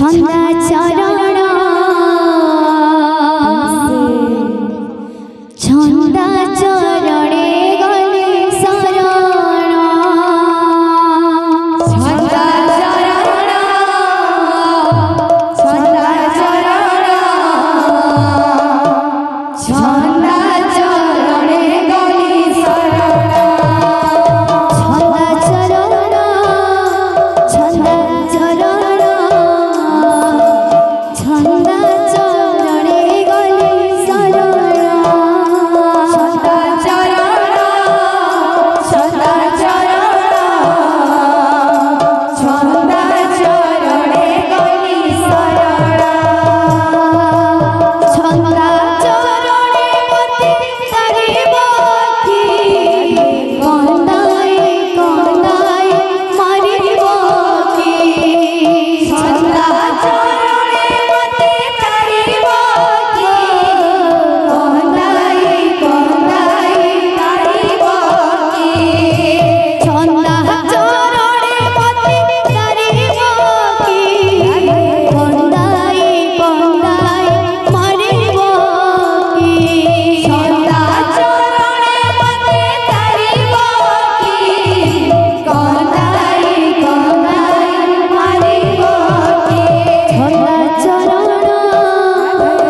छंदा चरण छंदा चरणे गले शरण छंदा चरण छंदा चरण छंदा चरणे गले शरण छंदा चरण छंदा चरण छंदा चरणे गले शरण छंदा चरण छंदा चरण छंदा चरणे गले शरण छंदा चरणे मते तारिब की कंदाई कंदाई मारिब की छंदा चरणे मते तारिब की कंदाई कंदाई मारिब की छंदा चरणे मते तारिब की कंदाई कंदाई मारिब की छंदा चरणे मते तारिब की कंदाई कंदाई मारिब की छंदा चरण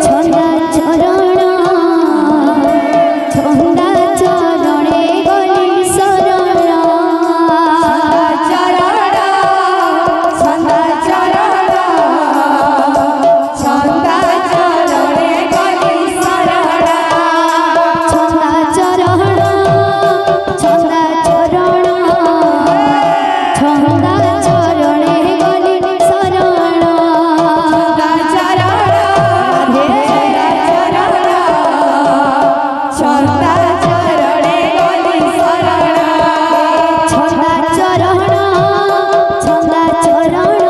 छंदा चरण छंदा चरणे गले शरण छंदा चरण छंदा चरण छंदा चरणे गले शरण छंदा चरण छंदा चरण छंदा चरणे गले शरण छंदा चरण छंदा चरणे गले शरण छंदा चरण छंदा चरण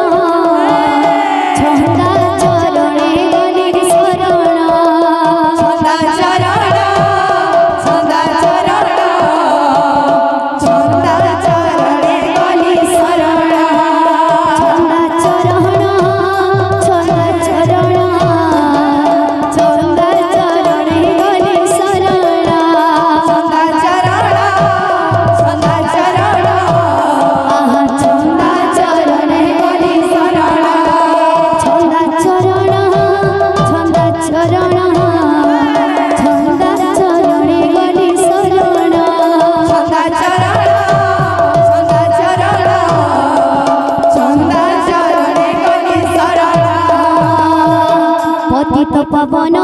छंदा चरणे गले शरण छंदा चरण छंदा चरण छंदा चरणे गले शरण छंदा चरण छंदा चरण छंदा चरणे गले शरण छंदा चरण छंदा चरण छंदा चरणे गले शरण छंदा चरण छंदा चरण छंदा चरणे गले शरण छंदा चरण छंदा चरण छंदा चरणे गले शरण पतित पावन